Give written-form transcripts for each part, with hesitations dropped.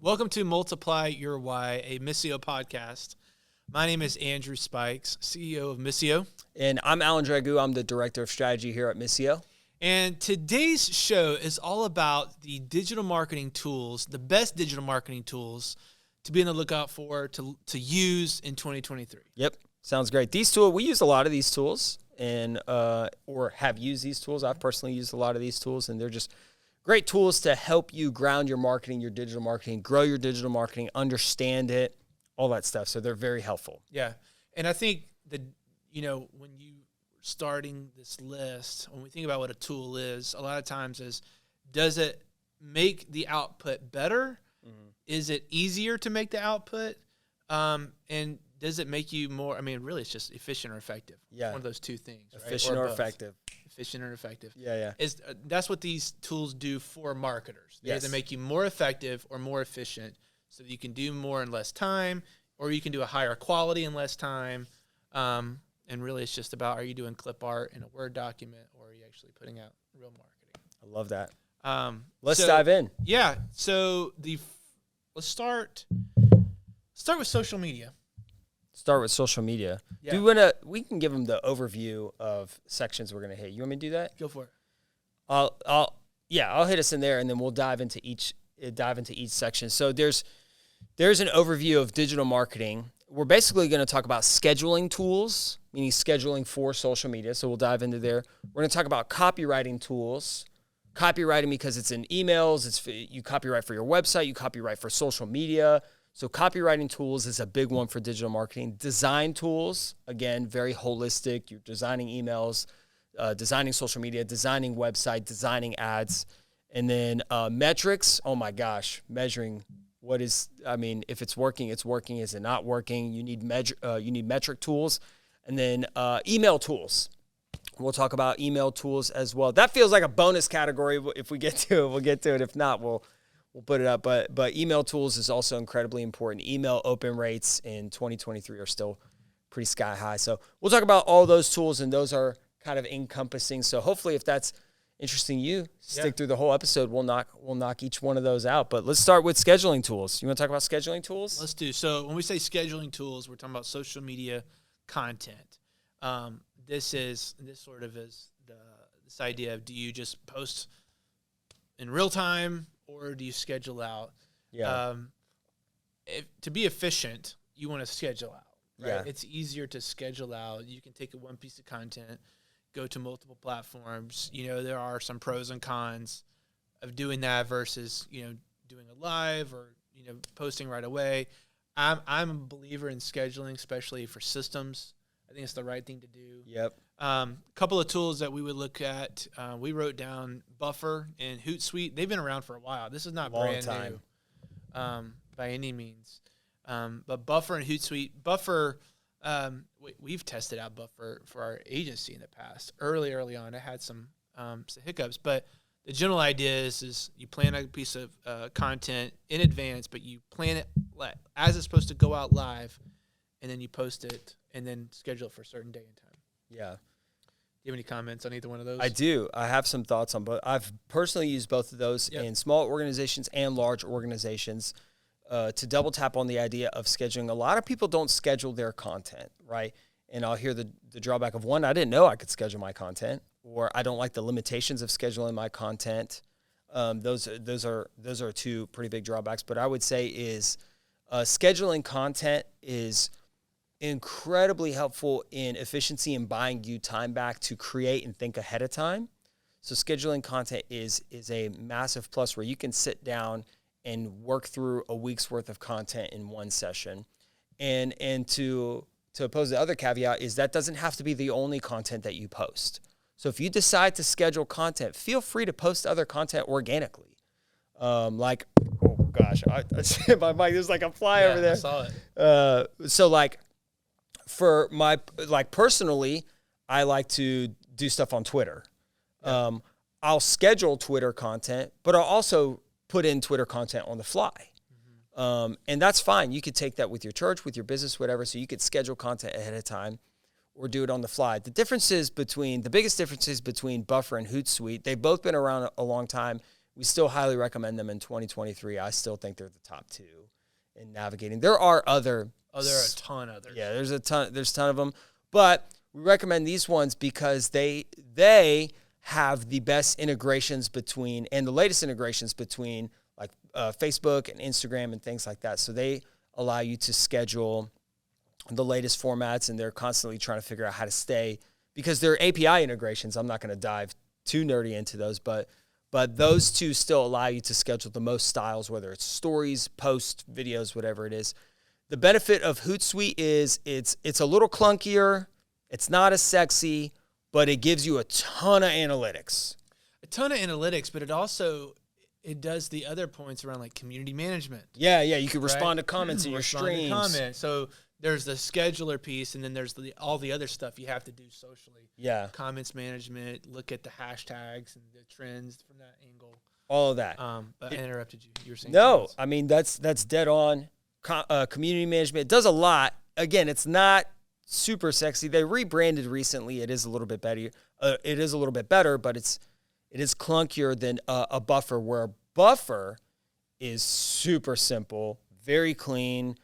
Welcome to Multiply Your Why, a Missio podcast. My name is Andrew Spikes, CEO of Missio. And I'm Alan Dragoo. I'm the Director of Strategy here at Missio. And today's show is all about the digital marketing tools, the best digital marketing tools to be on the lookout for, to use in 2023. Yep, sounds great. These tools, we use a lot of these tools and or have used these tools. I've personally used a lot of these tools, and they're just great tools to help you ground your marketing, your digital marketing, grow your digital marketing, understand it, all that stuff. So they're very helpful. Yeah. And I think that, when you starting this list, when we think about what a tool is, a lot of times is, does it make the output better? Mm-hmm. Is it easier to make the output? And does it make you more, really it's just efficient or effective. Yeah. One of those two things, right? Efficient or effective. Efficient or effective. Yeah. That's what these tools do for marketers. They Yes. either make you more effective or more efficient so that you can do more in less time, or you can do a higher quality in less time. And really it's just about, are you doing clip art in a Word document, or are you actually putting out real marketing? I love that. Let's dive in. Yeah. So let's start with social media. Start with social media. Yeah. We can give them the overview of sections we're going to hit. You want me to do that? Go for it. I'll hit us in there, and then we'll dive into each section. So there's an overview of digital marketing. We're basically going to talk about scheduling tools, meaning scheduling for social media. So we'll dive into there. We're going to talk about copywriting tools. Copywriting because it's in emails. You copyright for your website. You copyright for social media. So copywriting tools is a big one for digital marketing. Design tools, again, very holistic. You're designing emails, designing social media, designing website, designing ads. And then metrics, oh my gosh, measuring if it's working, it's working. Is it not working? You need metric tools. And then email tools. We'll talk about email tools as well. That feels like a bonus category. If we get to it, we'll get to it. If not, we'll put it up. But email tools is also incredibly important. Email open rates in 2023 are still pretty sky high. So we'll talk about all those tools, and those are kind of encompassing. So hopefully, if that's interesting you, stick through the whole episode. We'll knock each one of those out. But let's start with scheduling tools. You want to talk about scheduling tools? Let's do. So when we say scheduling tools, we're talking about social media content. This sort of is this idea of, do you just post in real time, or do you schedule out? Yeah. To be efficient, you want to schedule out. Right? Yeah. It's easier to schedule out. You can take one piece of content, go to multiple platforms. There are some pros and cons of doing that versus, doing a live or, posting right away. I'm a believer in scheduling, especially for systems. I think it's the right thing to do. Yep. Couple of tools that we would look at. We wrote down Buffer and Hootsuite. They've been around for a while. This is not brand new by any means. But Buffer and Hootsuite. Buffer, we've tested out Buffer for our agency in the past. Early on, it had some hiccups. But the general idea is you plan a piece of content in advance, but you plan it as it's supposed to go out live, and then you post it and then schedule it for a certain day and time. Yeah. Do you have any comments on either one of those? I do. I have some thoughts on both. I've personally used both of those in small organizations and large organizations to double tap on the idea of scheduling. A lot of people don't schedule their content, right? And I'll hear the drawback of, one, I didn't know I could schedule my content, or I don't like the limitations of scheduling my content. Those are two pretty big drawbacks. But I would say is scheduling content is incredibly helpful in efficiency and buying you time back to create and think ahead of time. So scheduling content is a massive plus, where you can sit down and work through a week's worth of content in one session. And to oppose the other caveat is that doesn't have to be the only content that you post. So if you decide to schedule content, feel free to post other content organically. Oh gosh, I my mic, there's like a fly over there. I saw it. For my, personally, I like to do stuff on Twitter. Yeah. I'll schedule Twitter content, but I'll also put in Twitter content on the fly. Mm-hmm. And that's fine. You could take that with your church, with your business, whatever. So you could schedule content ahead of time or do it on the fly. The biggest differences between Buffer and Hootsuite, they've both been around a long time. we still highly recommend them in 2023. I still think they're the top 2 in navigating. There are other. Oh, there are a ton others. Yeah, there's a ton of them. But we recommend these ones because they have the best integrations between, and the latest integrations between, like Facebook and Instagram and things like that. So they allow you to schedule the latest formats, and they're constantly trying to figure out how to stay, because they're API integrations. I'm not going to dive too nerdy into those, but those two still allow you to schedule the most styles, whether it's stories, posts, videos, whatever it is. The benefit of Hootsuite is it's a little clunkier. It's not as sexy, but it gives you a ton of analytics. But it does the other points around like community management. Yeah, you can respond to comments in your streams. So there's the scheduler piece, and then there's all the other stuff you have to do socially. Yeah. Comments management, look at the hashtags and the trends from that angle. All of that. But I interrupted you. You were saying no. I mean, that's dead on. Community management, it does a lot. Again, it's not super sexy. They rebranded recently. It is a little bit better. But it is clunkier than a Buffer, where a Buffer is super simple, very clean,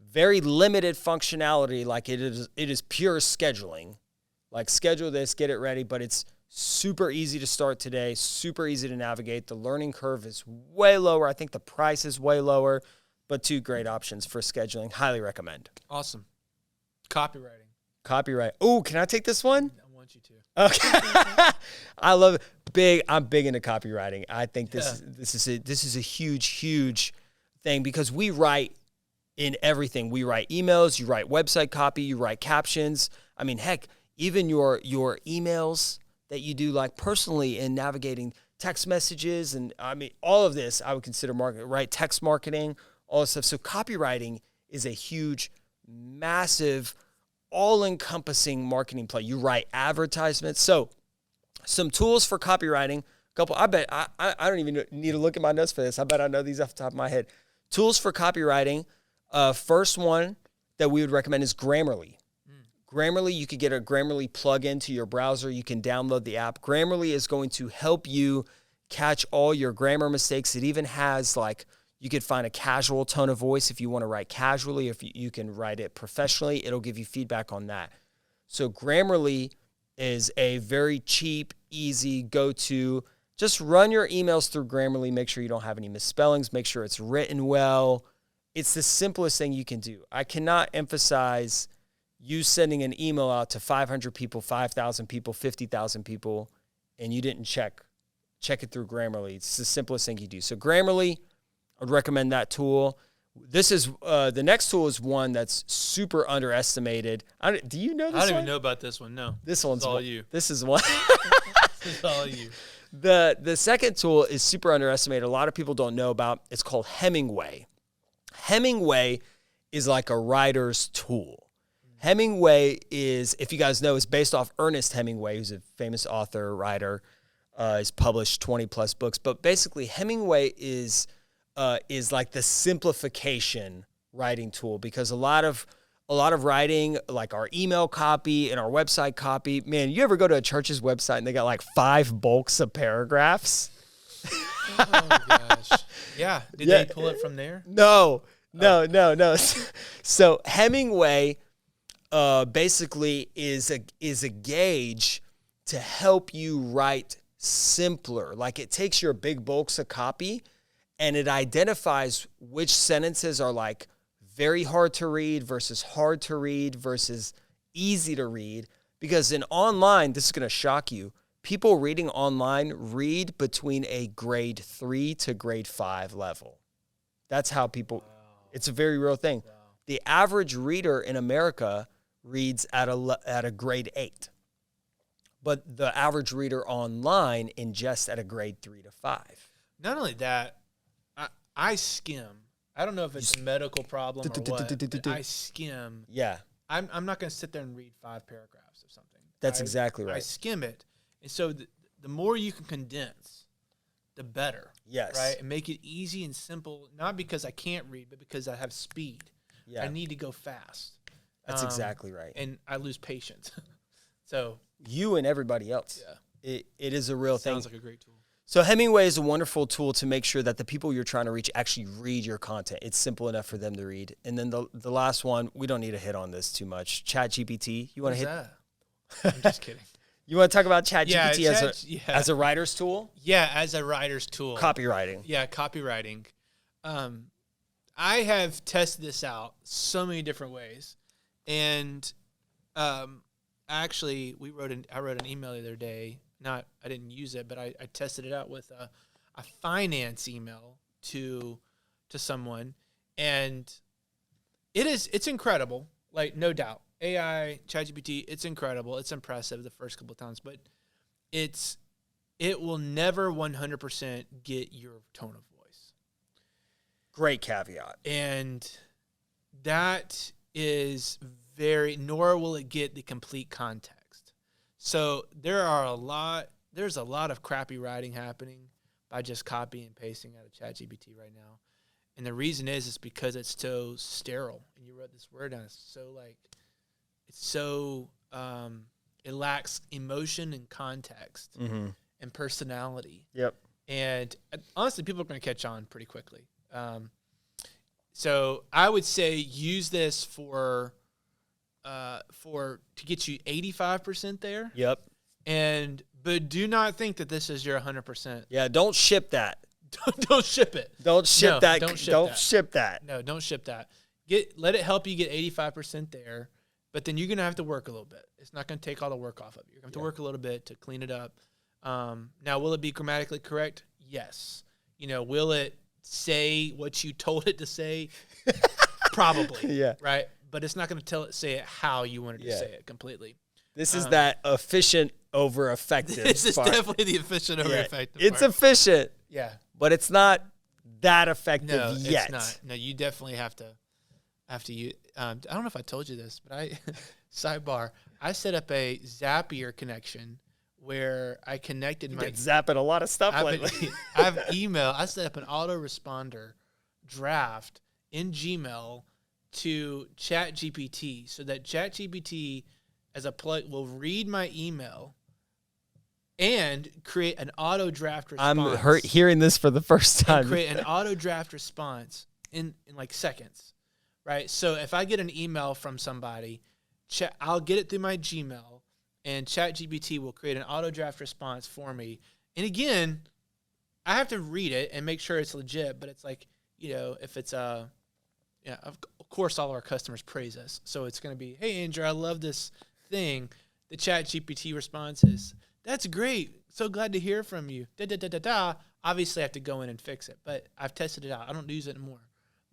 very limited functionality. Like it is pure scheduling. Like schedule this, get it ready, but it's super easy to start today, super easy to navigate. The learning curve is way lower. I think the price is way lower, but 2 great options for scheduling. Highly recommend. Awesome. Copywriting. Copyright. Oh, can I take this one? I want you to. Okay. I love it. I'm big into copywriting. I think this is a huge thing, because we write in everything. We write emails, you write website copy, you write captions. I mean, heck, even your emails that you do like personally in navigating text messages, and I mean, all of this I would consider marketing, right? Text marketing, all this stuff. So copywriting is a huge, massive, all-encompassing marketing play. You write advertisements. So some tools for copywriting. I bet I don't even need to look at my notes for this. I bet I know these off the top of my head. Tools for copywriting. First one that we would recommend is Grammarly. Grammarly, you could get a Grammarly plugin to your browser. You can download the app. Grammarly is going to help you catch all your grammar mistakes. It even has, like, you could find a casual tone of voice if you want to write casually. If you can write it professionally, it'll give you feedback on that. So Grammarly is a very cheap, easy go-to. Just run your emails through Grammarly. Make sure you don't have any misspellings. Make sure it's written well. It's the simplest thing you can do. I cannot emphasize you sending an email out to 500 people, 5,000 people, 50,000 people, and you didn't check it through Grammarly. It's the simplest thing you do. So Grammarly, I would recommend that tool. This is the next tool is one that's super underestimated. Do you know this one? I don't even know about this one. No. This one's all you. This is one. This is all you. The second tool is super underestimated. A lot of people don't know about. It's called Hemingway. Hemingway is like a writer's tool. Hemingway is, if you guys know, is based off Ernest Hemingway, who's a famous author, writer. He's published 20 plus books. But basically, Hemingway is like the simplification writing tool, because a lot of writing, like our email copy and our website copy, man, you ever go to a church's website and they got like 5 bulks of paragraphs? Oh gosh. Yeah. Did they pull it from there? No. So Hemingway basically is a gauge to help you write simpler. Like, it takes your big bulks of copy and it identifies which sentences are like very hard to read versus hard to read versus easy to read. Because in online, this is going to shock you, people reading online read between a grade 3 to grade 5 level. That's how people, it's a very real thing. Wow. The average reader in America reads at a grade 8. But the average reader online ingests at a grade 3 to 5. Not only that, I skim. I don't know if it's a medical problem or what, but I skim. Yeah. I'm not going to sit there and read 5 paragraphs of something. That's exactly right. I skim it. And so the more you can condense, the better. Yes. Right? And make it easy and simple, not because I can't read, but because I have speed. Yeah. I need to go fast. That's exactly right. And I lose patience. So you and everybody else. Yeah. It is a real thing. Sounds like a great tool. So Hemingway is a wonderful tool to make sure that the people you're trying to reach actually read your content. It's simple enough for them to read. And then the last one, we don't need to hit on this too much. ChatGPT. You want to hit? That? I'm just kidding. You want to talk about ChatGPT as a writer's tool? Yeah, as a writer's tool. Copywriting. Yeah, copywriting. I have tested this out so many different ways, and actually, I wrote an email the other day. I didn't use it, but I tested it out with a finance email to someone, and it's incredible. Like, no doubt, AI, ChatGPT, it's incredible. It's impressive the first couple of times, but it will never 100% get your tone of voice. Great caveat. And that is nor will it get the complete context. So there's a lot of crappy writing happening by just copying and pasting out of ChatGPT right now. And the reason is because it's so sterile. And you wrote this word down. It lacks emotion and context and personality. Yep. And honestly, people are going to catch on pretty quickly. So I would say use this to get you 85% there. Yep. But do not think that this is your 100%. Yeah, don't ship that. Don't ship it. Don't ship that. Don't ship that. No, don't ship that. Let it help you get 85% there, but then you're going to have to work a little bit. It's not going to take all the work off of you. You're going to have to work a little bit to clean it up. Now, will it be grammatically correct? Yes. Will it say what you told it to say? Probably. Yeah. Right? But it's not going to say it how you wanted to say it completely. This is that efficient over effective. This is definitely the efficient over effective It's part. efficient. Yeah. But it's not that effective yet. It's not. No, you definitely have to use. I don't know if I told you this, but sidebar, I set up a Zapier connection where I connected You've been zapping a lot of stuff lately. I have email. I set up an autoresponder draft in Gmail to ChatGPT so that ChatGPT as a plug will read my email and create an auto draft response. I'm hearing this for the first time. And create an auto draft response in like seconds, right? So if I get an email from somebody, I'll get it through my Gmail, and ChatGPT will create an auto draft response for me. And again, I have to read it and make sure it's legit, but it's like, if it's of course all our customers praise us. So it's going to be, hey, Andrew, I love this thing. The ChatGPT response is, that's great. So glad to hear from you. Obviously, I have to go in and fix it, but I've tested it out. I don't use it anymore.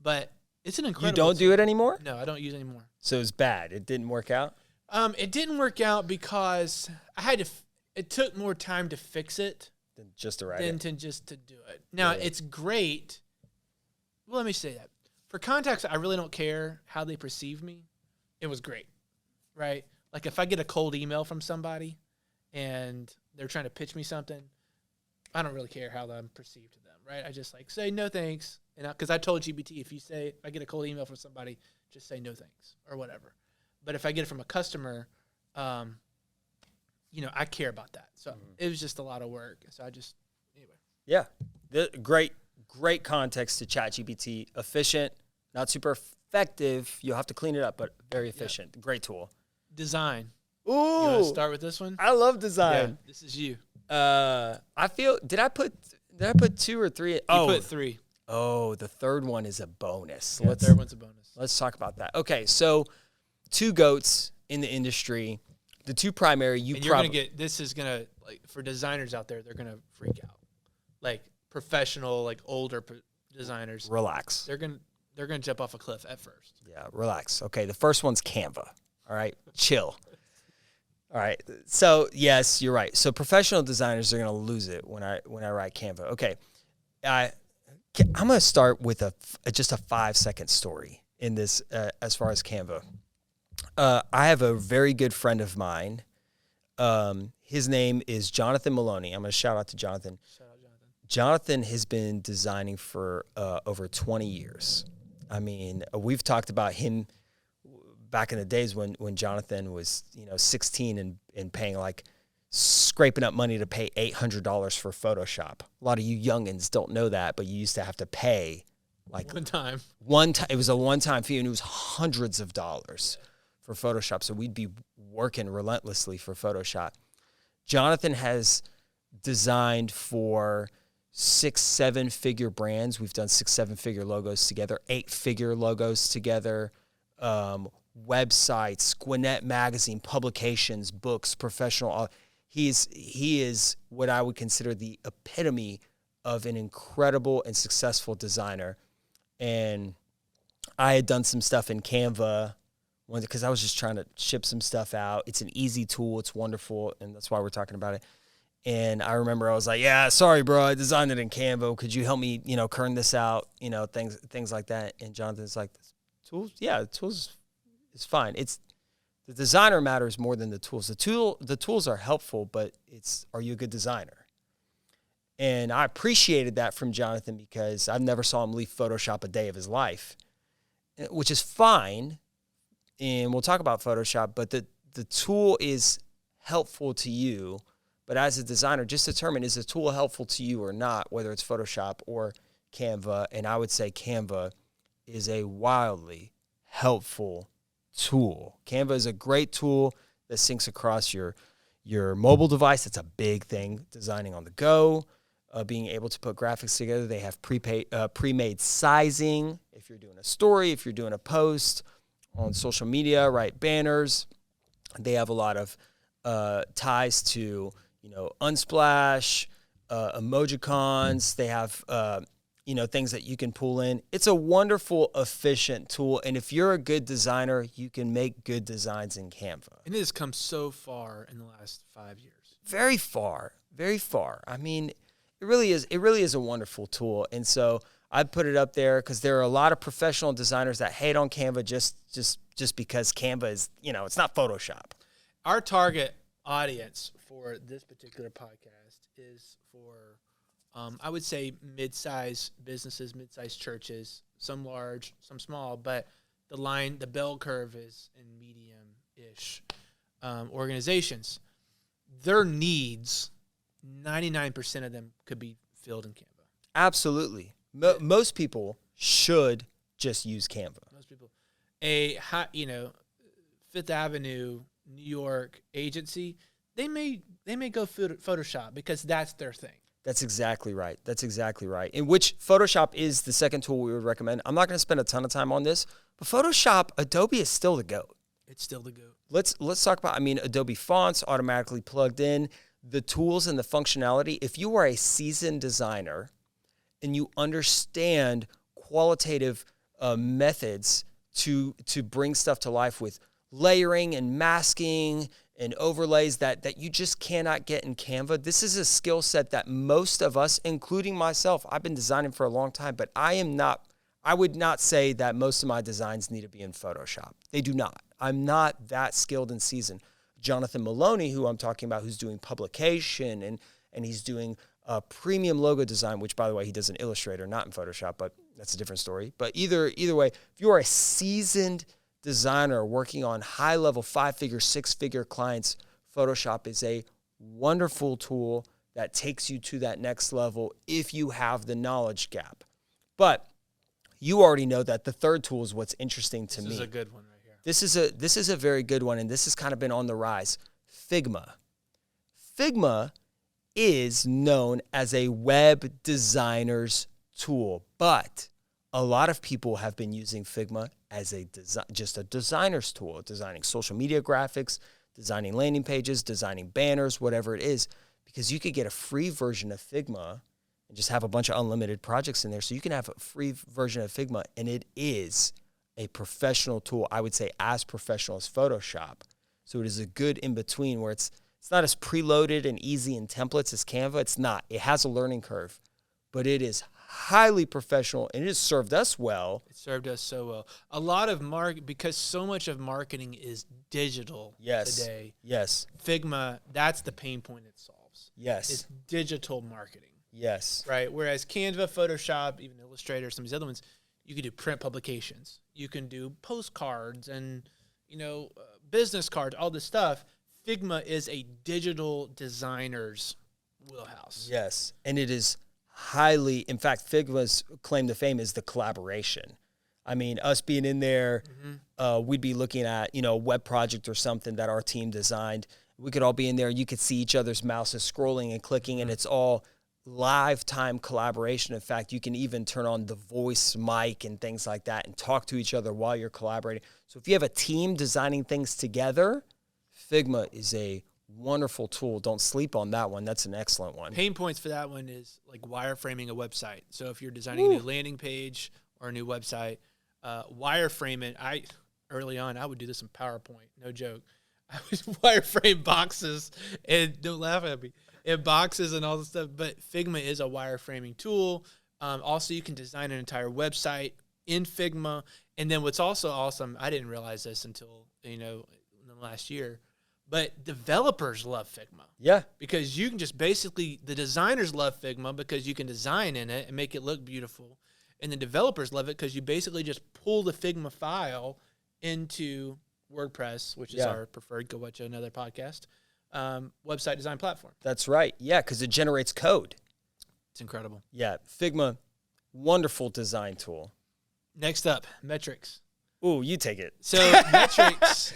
But it's an incredible You don't do it anymore? No, I don't use it anymore. So it's bad. It didn't work out? It didn't work out because it took more time to fix it than just to write than it. to just to do it. Now, it's great. Well, let me say that. For context, I really don't care how they perceive me. It was great, right? Like if I get a cold email from somebody and they're trying to pitch me something, I don't really care how I'm perceived to them, right? I just say no thanks, and because I told GPT, if I get a cold email from somebody, just say no thanks or whatever. But if I get it from a customer, I care about that. So it was just a lot of work. So anyway. Yeah, great context to ChatGPT. Efficient, not super effective. You'll have to clean it up, but very efficient. Yep. Great tool. Design. Ooh. You want to start with this one? I love design. Yeah, this is you. I feel, did I put 2 or 3? You put 3. Oh, the third one is a bonus. Yeah, the third one's a bonus. Let's talk about that. Okay, so 2 goats in the industry. The 2 primary, this is going to, like, for designers out there, they're going to freak out. Like, professional, like, older designers. Relax. They're going to jump off a cliff at first. Yeah, relax. Okay, the first one's Canva. All right, chill. All right, so yes, you're right. So professional designers are going to lose it when I write Canva. Okay, I'm going to start with just a 5-second story in this as far as Canva. I have a very good friend of mine. His name is Jonathan Maloney. I'm going to shout out to Jonathan. Shout out, Jonathan. Jonathan has been designing for over 20 years. I mean, we've talked about him back in the days when Jonathan was 16 and paying like scraping up money to pay $800 for Photoshop. A lot of you youngins don't know that, but you used to have to pay like one time. It was a one-time fee, and it was hundreds of dollars for Photoshop. So we'd be working relentlessly for Photoshop. Jonathan has designed for 6-7-figure brands. We've done 6-7-figure logos together, 8-figure logos together, websites, Gwinnett Magazine, publications, books, professional. He is what I would consider the epitome of an incredible and successful designer. And I had done some stuff in Canva because I was just trying to ship some stuff out. It's an easy tool. It's wonderful, and that's why we're talking about it. And I remember I was like, yeah, sorry, bro, I designed it in Canva. Could you help me, kern this out, things like that. And Jonathan's like, tools? Yeah, the tools is fine. It's the designer matters more than the tools. The tools are helpful, but are you a good designer? And I appreciated that from Jonathan because I've never saw him leave Photoshop a day of his life, which is fine. And we'll talk about Photoshop, but the tool is helpful to you. But as a designer, just determine, is the tool helpful to you or not, whether it's Photoshop or Canva. And I would say Canva is a wildly helpful tool. Canva is a great tool that syncs across your mobile device. It's a big thing, designing on the go, being able to put graphics together. They have pre-made sizing. If you're doing a story, if you're doing a post on social media, write banners. They have a lot of ties to Unsplash, emojicons. They have, things that you can pull in. It's a wonderful, efficient tool. And if you're a good designer, you can make good designs in Canva. And it has come so far in the last 5 years. Very far, very far. I mean, it really is a wonderful tool. And so I'd put it up there because there are a lot of professional designers that hate on Canva just because Canva is, it's not Photoshop. Our target audience for this particular podcast is for, I would say, mid-size businesses, mid-size churches, some large, some small, but the bell curve is in medium-ish organizations. Their needs, 99% of them could be filled in Canva. Absolutely. Most people should just use Canva. Most people. Fifth Avenue, New York agency, they may go Photoshop because that's their thing. That's exactly right. In which Photoshop is the second tool we would recommend. I'm not going to spend a ton of time on this, but Photoshop, Adobe is still the GOAT. It's still the GOAT. Let's talk about, Adobe fonts automatically plugged in, the tools and the functionality. If you are a seasoned designer and you understand qualitative methods to bring stuff to life with layering and masking and overlays that you just cannot get in Canva. This is a skill set that most of us, including myself, I've been designing for a long time, but I would not say that most of my designs need to be in Photoshop. They do not. I'm not that skilled and seasoned. Jonathan Maloney, who I'm talking about, who's doing publication and he's doing premium logo design, which, by the way, he does in Illustrator, not in Photoshop, but that's a different story. But either way, if you are a seasoned designer working on high-level 5-figure, 6-figure clients, Photoshop is a wonderful tool that takes you to that next level if you have the knowledge gap. But you already know that the third tool is what's interesting to me. This is a good one right here. This is a very good one, and this has kind of been on the rise. Figma. Figma is known as a web designer's tool, but a lot of people have been using Figma as just a designer's tool, designing social media graphics, designing landing pages, designing banners, whatever it is, because you could get a free version of Figma and just have a bunch of unlimited projects in there. So you can have a free version of Figma, and it is a professional tool. I would say as professional as Photoshop. So it is a good in-between where it's not as preloaded and easy in templates as Canva. It's not. It has a learning curve, but it is highly professional, and it has served us well. It served us so well. A lot of because so much of marketing is digital today. Yes. Figma, that's the pain point it solves. Yes. It's digital marketing. Yes. Right? Whereas Canva, Photoshop, even Illustrator, some of these other ones, you can do print publications. You can do postcards and, business cards, all this stuff. Figma is a digital designer's wheelhouse. Yes, and it is highly, in fact, Figma's claim to fame is the collaboration. I mean, us being in there, we'd be looking at, a web project or something that our team designed. We could all be in there. You could see each other's mouses scrolling and clicking, and it's all live time collaboration. In fact, you can even turn on the voice mic and things like that and talk to each other while you're collaborating. So if you have a team designing things together, Figma is a wonderful tool. Don't sleep on that one. That's an excellent one. Pain points for that one is like wireframing a website. So if you're designing a new landing page or a new website, wireframe it. Early on, I would do this in PowerPoint. No joke. I would wireframe boxes, and don't laugh at me, and boxes and all this stuff. But Figma is a wireframing tool. Also, you can design an entire website in Figma. And then what's also awesome, I didn't realize this until, in the last year, but developers love Figma. Yeah. Because you can just basically, the designers love Figma because you can design in it and make it look beautiful. And the developers love it because you basically just pull the Figma file into WordPress, which is our preferred, go watch another podcast, website design platform. That's right. Yeah, because it generates code. It's incredible. Yeah, Figma, wonderful design tool. Next up, metrics. Ooh, you take it. So metrics.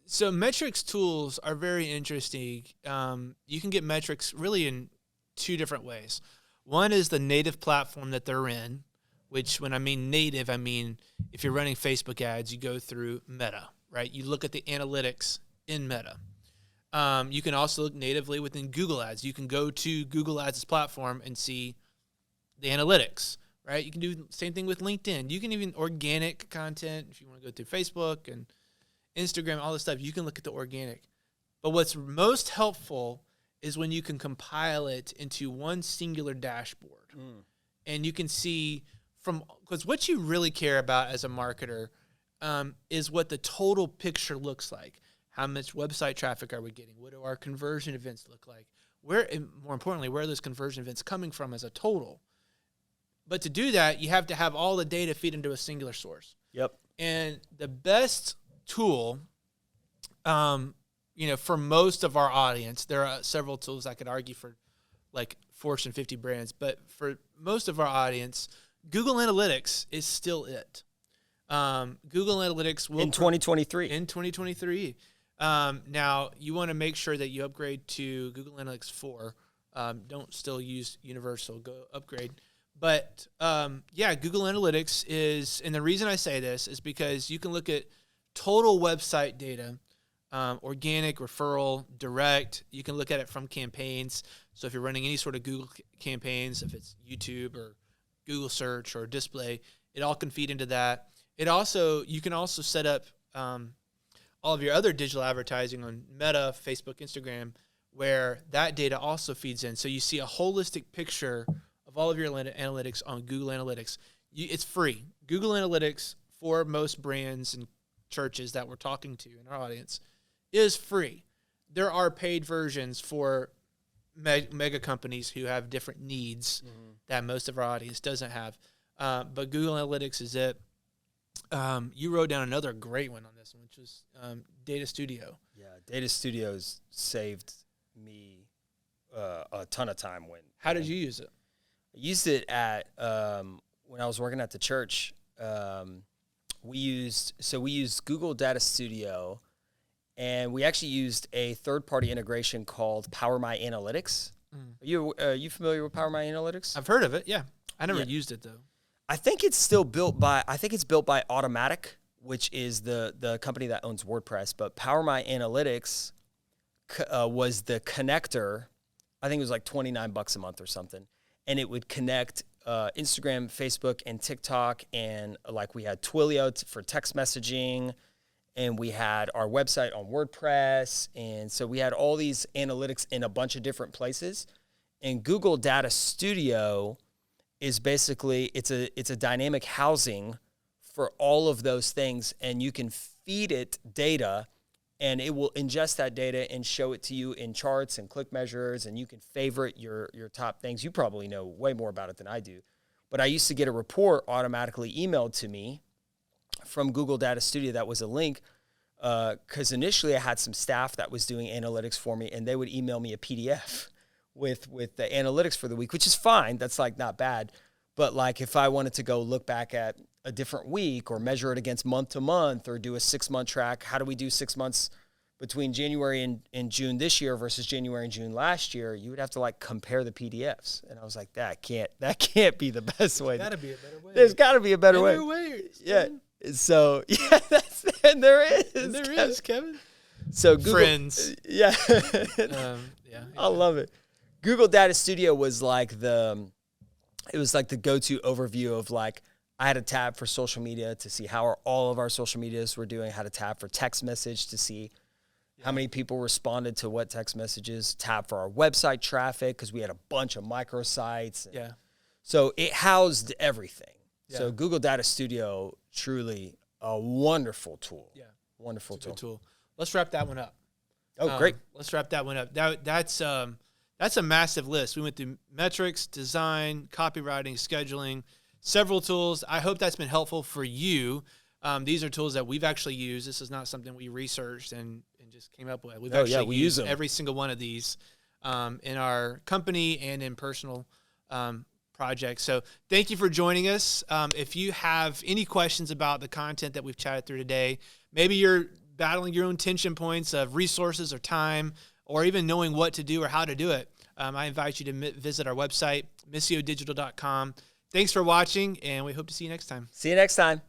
So metrics tools are very interesting. You can get metrics really in two different ways. One is the native platform that they're in, which when I mean native, I mean if you're running Facebook ads, you go through Meta, right? You look at the analytics in Meta. You can also look natively within Google Ads. You can go to Google Ads' platform and see the analytics, right? You can do the same thing with LinkedIn. You can even organic content, if you want to go through Facebook and Instagram, all this stuff, you can look at the organic. But what's most helpful is when you can compile it into one singular dashboard. And you can see because what you really care about as a marketer is what the total picture looks like. How much website traffic are we getting? What do our conversion events look like? And more importantly, where are those conversion events coming from as a total? But to do that, you have to have all the data feed into a singular source. Yep. And the best tool, for most of our audience, there are several tools I could argue for, like Fortune 50 brands, but for most of our audience, Google Analytics is still it. Google Analytics will in 2023. In 2023. Now, you want to make sure that you upgrade to Google Analytics 4. Don't still use Universal. Go upgrade. But, Google Analytics is, and the reason I say this is because you can look at total website data, organic, referral, direct. You can look at it from campaigns. So if you're running any sort of Google campaigns, if it's YouTube or Google search or display, it all can feed into that. You can also set up all of your other digital advertising on Meta, Facebook, Instagram, where that data also feeds in. So you see a holistic picture of all of your analytics on Google Analytics. It's free. Google Analytics for most brands and churches that we're talking to in our audience is free. There are paid versions for mega companies who have different needs that most of our audience doesn't have. But Google Analytics is it. You wrote down another great one on this one, which was Data Studio. Yeah, Data Studio's saved me a ton of time. How did you use it? I used it at when I was working at the church. We used Google Data Studio, and we actually used a third-party integration called Power My Analytics. Are you familiar with Power My Analytics? I've heard of it. Yeah, I never used it though. I think it's still built by Automatic, which is the company that owns WordPress. But Power My Analytics was the connector. I think it was like $29 a month or something, and it would connect Instagram, Facebook, and TikTok, and like we had Twilio for text messaging, and we had our website on WordPress, and so we had all these analytics in a bunch of different places. And Google Data Studio is basically it's a dynamic housing for all of those things, and you can feed it data, and it will ingest that data and show it to you in charts and click measures, and you can favorite your top things. You probably know way more about it than I do. But I used to get a report automatically emailed to me from Google Data Studio that was a link because initially I had some staff that was doing analytics for me, and they would email me a PDF with the analytics for the week, which is fine. That's like not bad. But like if I wanted to go look back at a different week or measure it against month to month or do a 6-month track, how do we do 6 months between January and June this year versus January and June last year? You would have to like compare the PDFs. And I was like, that can't be the best way. There's got to be a better way. There's got to be a better way. There are ways. Yeah. So yeah, and there is. And there is, Kevin. So Google, Friends. Yeah. Yeah. I love it. Google Data Studio was like the go-to overview of like, I had a tab for social media to see how all of our social medias were doing. I had a tab for text message to see how many people responded to what text messages. Tab for our website traffic because we had a bunch of microsites. Yeah. So it housed everything. Yeah. So Google Data Studio, truly a wonderful tool. Yeah. Wonderful It's a good tool. tool. Let's wrap that one up. Oh, great. Let's wrap that one up. That's a massive list. We went through metrics, design, copywriting, scheduling, several tools. I hope that's been helpful for you. These are tools that we've actually used. This is not something we researched and just came up with. We've actually we used use them. every single one of these in our company and in personal projects. So thank you for joining us. If you have any questions about the content that we've chatted through today, maybe you're battling your own tension points of resources or time, or even knowing what to do or how to do it, I invite you to visit our website, missiodigital.com. Thanks for watching, and we hope to see you next time. See you next time.